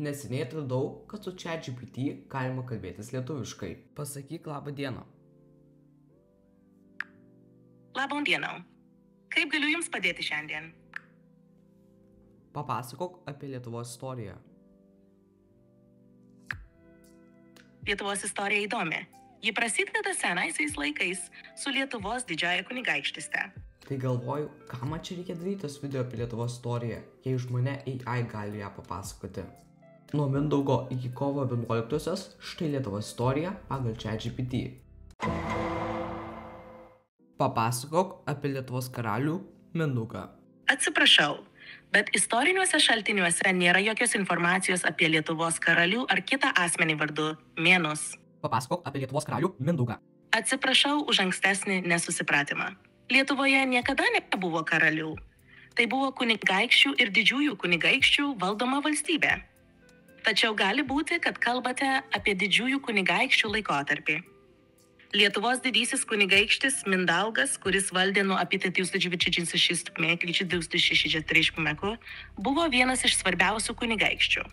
Neseniai atradau, kad su ChatGPT galima kalbėtis lietuviškai. Pasakyk labą dieną. Labą dieną. Kaip galiu Jums padėti šiandien? Papasakok apie Lietuvos istoriją. Lietuvos istorija įdomi. Ji prasideda senaisiais laikais su Lietuvos didžiąja kunigaikštyste. Tai galvoju, ką man čia reikia daryti tas video apie Lietuvos istoriją, jei už mane AI gali ją papasakoti. Nuo Mindaugo iki kovo 11-osios štai Lietuvos istorija pagal ChatGPT. Papasakok apie Lietuvos karalių Mindaugą. Atsiprašau, bet istoriniuose šaltiniuose nėra jokios informacijos apie Lietuvos karalių ar kitą asmenį vardu Mėnus. Papasakok apie Lietuvos karalių Mindaugą. Atsiprašau už ankstesnį nesusipratimą. Lietuvoje niekada nebuvo karalių. Tai buvo kunigaikščių ir didžiųjų kunigaikščių valdoma valstybė. Tačiau gali būti, kad kalbate apie didžiųjų kunigaikščių laikotarpį. Lietuvos didysis kunigaikštis Mindaugas, kuris valdė nuo apie 1926 iki 1963, buvo vienas iš svarbiausių kunigaikščių.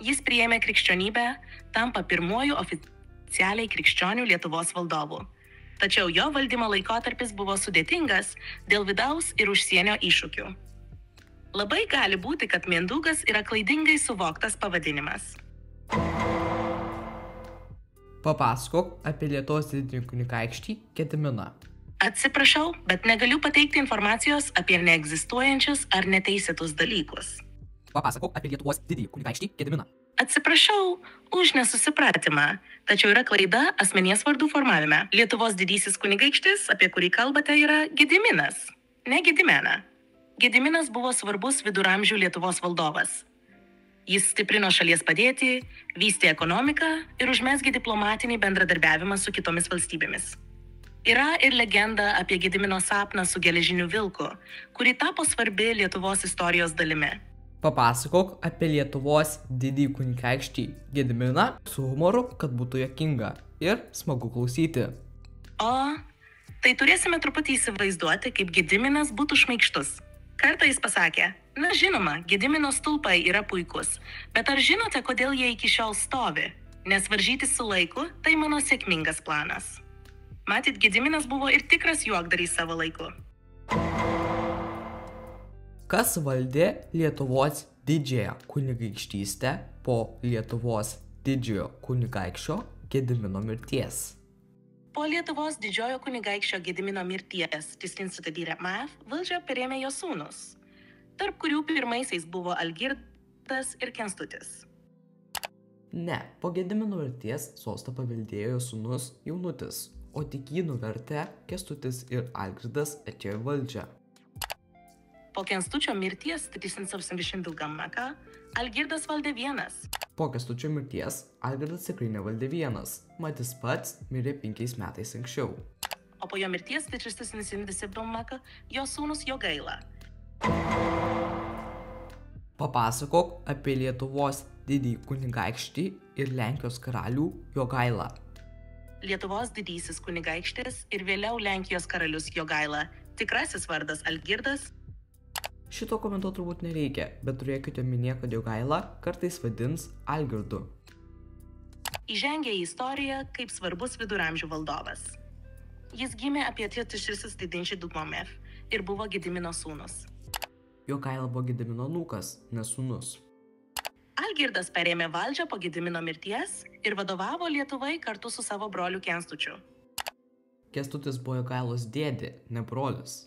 Jis priėmė krikščionybę, tampa pirmuoju oficialiai krikščionių Lietuvos valdovu. Tačiau jo valdymo laikotarpis buvo sudėtingas dėl vidaus ir užsienio iššūkių. Labai gali būti, kad Mindaugas yra klaidingai suvoktas pavadinimas. Papasakok apie Lietuvos didįjį kunigaikštį Gediminą. Atsiprašau, bet negaliu pateikti informacijos apie neegzistuojančius ar neteisėtus dalykus. Papasakok apie Lietuvos didįjį kunigaikštį Gediminą. Atsiprašau už nesusipratimą, tačiau yra klaida asmenies vardų formavime. Lietuvos didysis kunigaikštis, apie kurį kalbate, yra Gediminas, ne Gedimena. Gediminas buvo svarbus viduramžių Lietuvos valdovas. Jis stiprino šalies padėtį, vystė ekonomiką ir užmezgė diplomatinį bendradarbiavimą su kitomis valstybėmis. Yra ir legenda apie Gedimino sapną su geležiniu vilku, kuri tapo svarbi Lietuvos istorijos dalimi. Papasakok apie Lietuvos didįjį kunigaikštį Gediminą su humoru, kad būtų juokinga ir smagu klausyti. O, tai turėsime truputį įsivaizduoti, kaip Gediminas būtų šmaikštus. Kartą jis pasakė, na žinoma, Gedimino stulpai yra puikus, bet ar žinote, kodėl jie iki šiol stovi? Nes varžytis su laiku – tai mano sėkmingas planas. Matyt, Gediminas buvo ir tikras juokdarys savo laiku. Kas valdė Lietuvos didžiąją kunigaikštystę po Lietuvos didžiojo kunigaikščio Gedimino mirties? Po Lietuvos didžiojo kunigaikščio Gedimino mirties 1304 valdžią perėmė jo sūnus, tarp kurių pirmaisiais buvo Algirdas ir Kęstutis. Ne, po Gedimino mirties sostą paveldėjo jo sūnus Jaunutis, o tik jį nuvertę Kęstutis ir Algirdas atėjo į valdžią. Po Kęstučio mirties 1382 Algirdas valdė vienas. Po Kęstučio mirties Algirdas tikrai nevaldė vienas, mat jis pats mirė 5 metais anksčiau. O po jo mirties 1377 jo sūnus Jogaila. Papasakok apie Lietuvos didįjį kunigaikštį ir Lenkijos karalių Jogailą. Lietuvos didysis kunigaikštis ir vėliau Lenkijos karalius Jogaila, tikrasis vardas Algirdas. Šito komentuoti turbūt nereikia, bet turėkite omenyje, kad Jogailą kartais vadins Algirdu. Įžengė į istoriją kaip svarbus viduramžių valdovas. Jis gimė apie 1392 ir buvo Gedimino sūnus. Jogaila buvo Gedimino anūkas, ne sūnus. Algirdas perėmė valdžią po Gedimino mirties ir vadovavo Lietuvai kartu su savo broliu Kęstučiu. Kęstutis buvo Jogailos dėdė, ne brolis.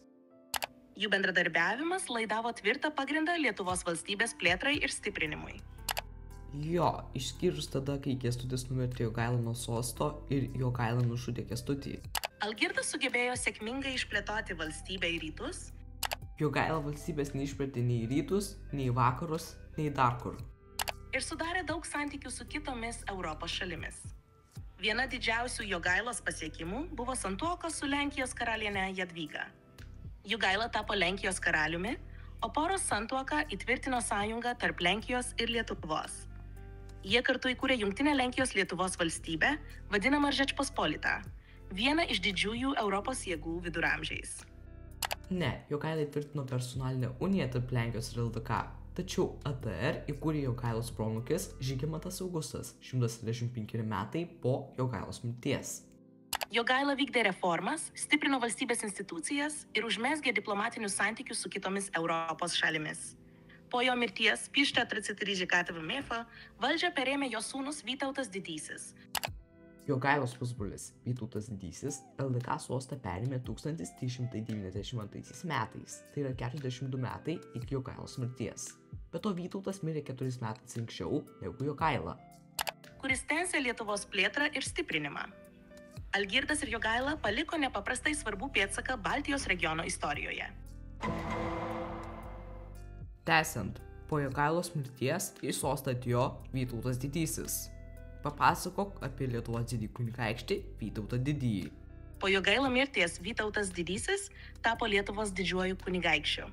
Jų bendradarbiavimas laidavo tvirtą pagrindą Lietuvos valstybės plėtrai ir stiprinimui. Jo, išskyrus tada, kai Kęstutis nuvertė Jogailą nuo sosto ir Jogaila nužudė Kęstutį. Algirdas sugebėjo sėkmingai išplėtoti valstybę į rytus. Jogaila valstybės neišplėtė nei į rytus, nei į vakarus, nei dar kur. Ir sudarė daug santykių su kitomis Europos šalimis. Viena didžiausių Jogailos pasiekimų buvo santuoka su Lenkijos karaliene Jadvyga. Jogaila tapo Lenkijos karaliumi, o poros santuoka įtvirtino sąjungą tarp Lenkijos ir Lietuvos. Jie kartu įkūrė Jungtinę Lenkijos Lietuvos valstybę, vadinamą Žečpospolitą, vieną iš didžiųjų Europos jėgų viduramžiais. Ne, Jogaila įtvirtino personalinę uniją tarp Lenkijos ir LDK, Tačiau ATR įkūrė Jogailos proanūkis Žygimantas Augustas 175 metai po Jogailos mirties. Jogaila vykdė reformas, stiprino valstybės institucijas ir užmezgė diplomatinius santykius su kitomis Europos šalimis. Po jo mirties, 434 metų, valdžią perėmė jo sūnus Vytautas Didysis. Jogailos pusbrolis Vytautas Didysis LDK sostą perėmė 1392 metais, tai yra 42 metai iki Jogailos mirties. Be to Vytautas mirė 4 metais anksčiau negu Jogaila, kuris tęsė Lietuvos plėtrą ir stiprinimą. Algirdas ir Jogaila paliko nepaprastai svarbų pėdsaką Baltijos regiono istorijoje. Tęsiant, po Jogailos mirties į sostą atėjo Vytautas Didysis. Papasakok apie Lietuvos didįjį kunigaikštį Vytautą Didįjį. Po Jogailo mirties Vytautas Didysis tapo Lietuvos didžiuoju kunigaikščiu.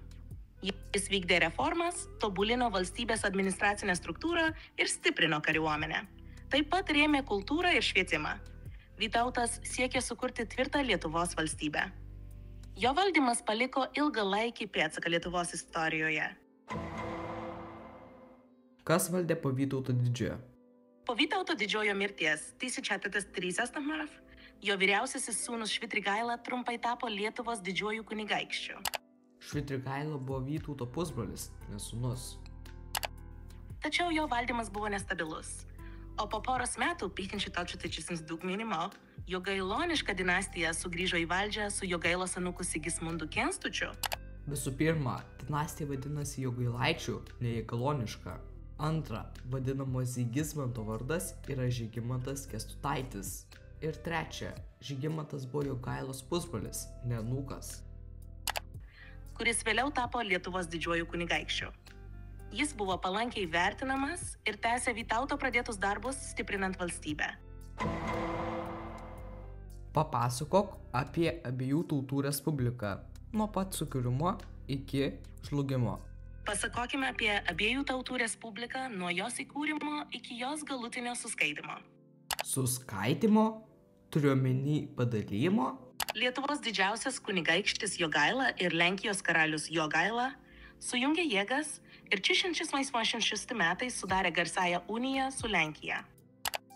Jis vykdė reformas, tobulino valstybės administracinę struktūrą ir stiprino kariuomenę. Taip pat rėmė kultūrą ir švietimą. Vytautas siekė sukurti tvirtą Lietuvos valstybę. Jo valdymas paliko ilgalaikį pėdsaką Lietuvos istorijoje. Kas valdė po Vytauto Didžiojo? Po Vytauto Didžiojo mirties 1413 jo vyriausiasis sūnus Švitrigaila trumpai tapo Lietuvos didžiuoju kunigaikščiu. Švitrigaila buvo Vytauto pusbrolis, ne sūnus. Tačiau jo valdymas buvo nestabilus. O po poros metų, 1542 minimo, Jogailoniška dinastija sugrįžo į valdžią su Jogailos anūku Sigismundu Kęstučiu. Visų pirma, dinastija vadinasi Jogailaičių, ne Jogailoniška. Antra, vadinamo Sigismanto vardas yra Žygimantas Kęstutaitis. Ir trečia, Žygimantas buvo Jogailos pusbrolis, ne anūkas, kuris vėliau tapo Lietuvos didžiuoju kunigaikščiu. Jis buvo palankiai vertinamas ir tęsė Vytauto pradėtus darbus stiprinant valstybę. Papasakok apie abiejų tautų respubliką, nuo pat sukūrimo iki žlugimo. Pasakokime apie abiejų tautų respubliką nuo jos įkūrimo iki jos galutinio suskaitimo. Suskaitimo? Turiuomenį padalijimo? Lietuvos didžiausias kunigaikštis Jogaila ir Lenkijos karalius Jogaila sujungė jėgas ir 1686 metais sudarė garsąją uniją su Lenkija.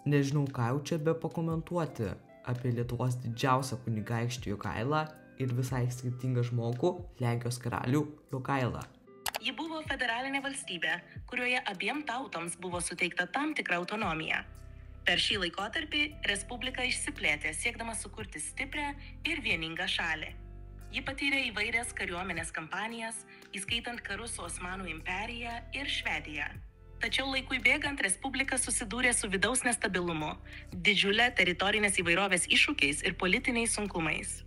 Nežinau, ką jau čia be pakomentuoti apie Lietuvos didžiausią kunigaikštį Jogailą ir visai skirtingą žmogų Lenkijos karalių Jogailą. Ji buvo federalinė valstybė, kurioje abiem tautoms buvo suteikta tam tikra autonomija. Per šį laikotarpį respublika išsiplėtė, siekdama sukurti stiprią ir vieningą šalį. Ji patyrė įvairias kariuomenės kampanijas, įskaitant karus su Osmanų imperija ir Švedija. Tačiau laikui bėgant respublika susidūrė su vidaus nestabilumu, didžiulė teritorinės įvairovės iššūkiais ir politiniais sunkumais.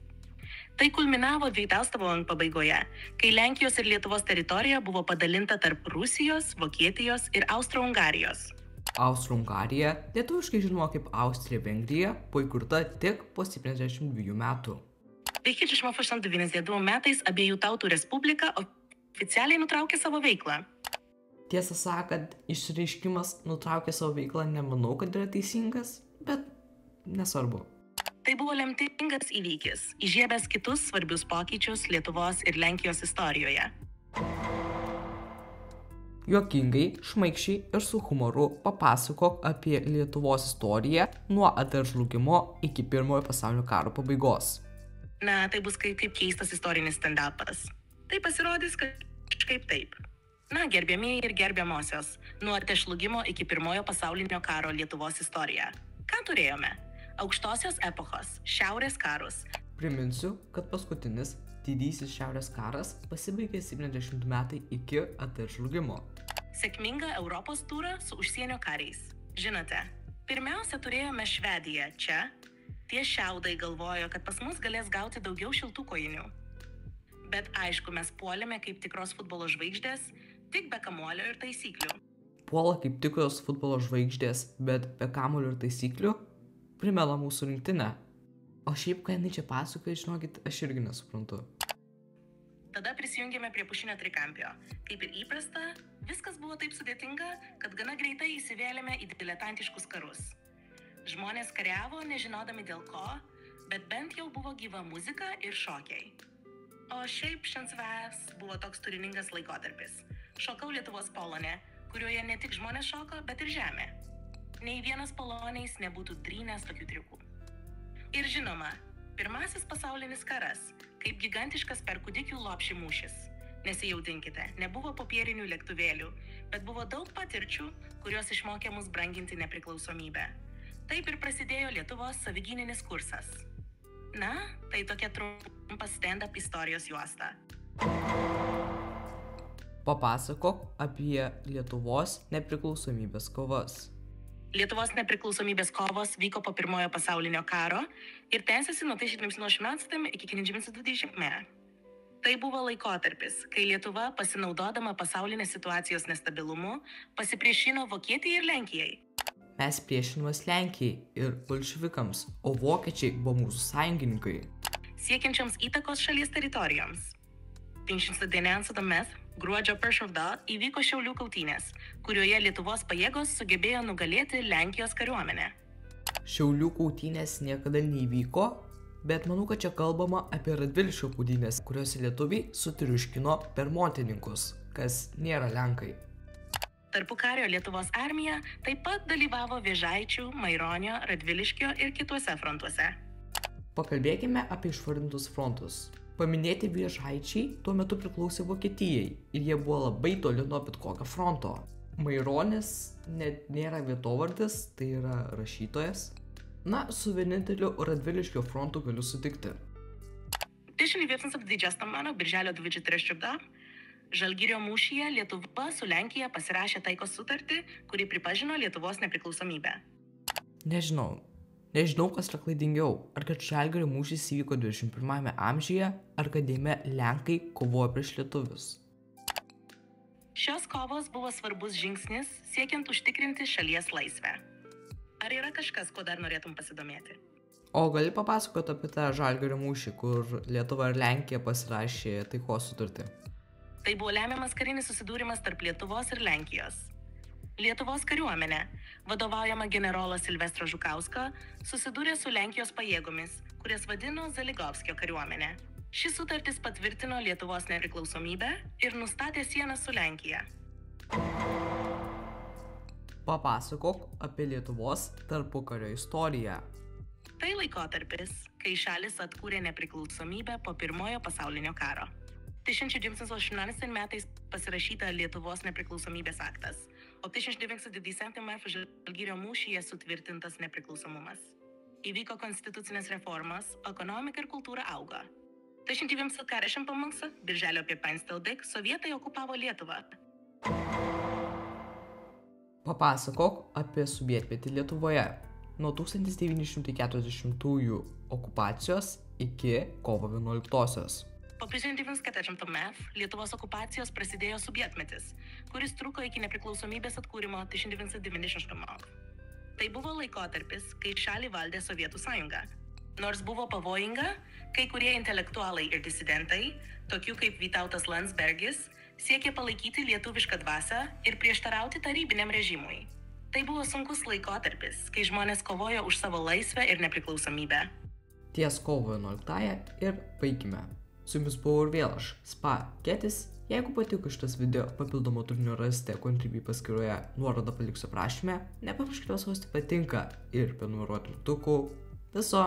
Tai kulminavo 20 pabaigoje, kai Lenkijos ir Lietuvos teritorija buvo padalinta tarp Rusijos, Vokietijos ir Austro-Ungarijos. Austro-Ungarija, lietuviškai žinoma kaip Austrija-Vengrija, buvo įkurta tik po 72 metų. 1992 metais abiejų tautų respublika oficialiai nutraukė savo veiklą. Tiesą sakant, išreiškimas nutraukė savo veiklą nemanau, kad yra teisingas, bet nesvarbu. Tai buvo lemtingas įvykis, įžiebęs kitus svarbius pokyčius Lietuvos ir Lenkijos istorijoje. Juokingai, šmaikščiai ir su humoru papasakok apie Lietuvos istoriją nuo ATR žlugimo iki Pirmojo pasaulinio karo pabaigos. Na, tai bus kaip keistas istorinis stand-upas. Tai pasirodys kažkaip taip. Na, gerbiamieji ir gerbiamosios, nuo ATR žlugimo iki Pirmojo pasaulinio karo Lietuvos istorija. Ką turėjome? Aukštosios epochos, Šiaurės karus. Priminsiu, kad paskutinis didysis Šiaurės karas pasibaigė 70 metai iki ATR žlugimo. Sėkmingą Europos turą su užsienio kariais. Žinote, pirmiausia turėjome Švediją čia. Tie šiaudai galvojo, kad pas mus galės gauti daugiau šiltų kojinių. Bet aišku, mes puolėme kaip tikros futbolo žvaigždės, tik be kamuolio ir taisyklių. Puola kaip tikros futbolo žvaigždės, bet be kamuolio ir taisyklių? Primela mūsų rinktinę. O šiaip, ką jinai čia pasakoja, žinokit, aš irgi nesuprantu. Tada prisijungėme prie pušinio trikampio. Kaip ir įprasta, viskas buvo taip sudėtinga, kad gana greitai įsivėlėme į diletantiškus karus. Žmonės kariavo, nežinodami dėl ko, bet bent jau buvo gyva muzika ir šokiai. O šiaip Šensves buvo toks turiningas laikotarpis. Šokau Lietuvos polone, kurioje ne tik žmonės šoko, bet ir žemė. Nei vienas poloniais nebūtų drynęs tokių triukų. Ir žinoma, Pirmasis pasaulinis karas, kaip gigantiškas per kūdikių lopšį mūšis. Nesijaudinkite, nebuvo popierinių lėktuvėlių, bet buvo daug patirčių, kurios išmokė mus branginti nepriklausomybę. Taip ir prasidėjo Lietuvos savigyninis kursas. Na, tai tokia trumpa stand-up istorijos juosta. Papasakok apie Lietuvos nepriklausomybės kovas. Lietuvos nepriklausomybės kovos vyko po Pirmojo pasaulinio karo ir tęsiasi nuo 1918 iki 1920. Tai buvo laikotarpis, kai Lietuva, pasinaudodama pasaulinės situacijos nestabilumu, pasipriešino Vokietijai ir Lenkijai. Mes priešinomės Lenkijai ir bolševikams, o vokiečiai buvo mūsų sąjungininkai. Siekiančiams įtakos šalies teritorijoms. 1919 gruodžio 1 įvyko Šiaulių kautynės, kurioje Lietuvos pajėgos sugebėjo nugalėti Lenkijos kariuomenę. Šiaulių kautynės niekada neįvyko, bet manau, kad čia kalbama apie Radviliškio kautynės, kuriuose lietuviai sutriuškino permontininkus, kas nėra lenkai. Tarpukario Lietuvos armija taip pat dalyvavo Vėžaičių, Maironio, Radviliškio ir kituose frontuose. Pakalbėkime apie išvardintus frontus. Paminėti Vėžaičiai tuo metu priklausė Vokietijai ir jie buvo labai toli nuo bet kokio fronto. Maironis net nėra vietovardis, tai yra rašytojas. Na, su vieninteliu Radviliškio frontu galiu sutikti. 1920 m. birželio 23 Žalgirio mūšyje Lietuva su Lenkija pasirašė taikos sutartį, kuri pripažino Lietuvos nepriklausomybę. Nežinau, kas yra klaidingiau, ar kad Žalgirio mūšis įvyko 21 amžiuje, ar kad jame Lenkai kovojo prieš lietuvius. Šios kovos buvo svarbus žingsnis siekiant užtikrinti šalies laisvę. Ar yra kažkas, ko dar norėtum pasidomėti? O gali papasakoti apie tą Žalgirio mūšį, kur Lietuva ir Lenkija pasirašė taikos sutartį? Tai buvo lemiamas karinis susidūrimas tarp Lietuvos ir Lenkijos. Lietuvos kariuomenė, vadovaujama generolo Silvestro Žukausko, susidūrė su Lenkijos pajėgomis, kurias vadino Zaligovskio kariuomenė. Ši sutartis patvirtino Lietuvos nepriklausomybę ir nustatė sieną su Lenkija. Papasakok apie Lietuvos tarpukario istoriją. Tai laikotarpis, kai šalis atkūrė nepriklausomybę po Pirmojo pasaulinio karo. 1918 metais pasirašyta Lietuvos nepriklausomybės aktas, o 1920 m. Žalgirio mūšyje sutvirtintas nepriklausomumas. Įvyko konstitucinės reformos, ekonomika ir kultūra augo. 1941 birželio 15 sovietai okupavo Lietuvą. Papasakok apie sovietmetį Lietuvoje. Nuo 1940 okupacijos iki kovo 11. Po 1940 metų Lietuvos okupacijos prasidėjo sovietmetis, kuris truko iki nepriklausomybės atkūrimo 1990 metų. Tai buvo laikotarpis, kai šalį valdė Sovietų sąjunga. Nors buvo pavojinga, kai kurie intelektualai ir disidentai, tokių kaip Vytautas Landsbergis, siekė palaikyti lietuvišką dvasią ir prieštarauti tarybiniam režimui. Tai buvo sunkus laikotarpis, kai žmonės kovojo už savo laisvę ir nepriklausomybę. Ties kovo 11 ir baigime. Su jumis buvau ir vėl aš, Spa Ketis. Jeigu patiko šitas video, papildomo turinio rasite Contribui paskyroje, nuorodą paliksiu aprašyme. Nepamirškite spausti patinka ir prenumeruoti mygtuku. Viso!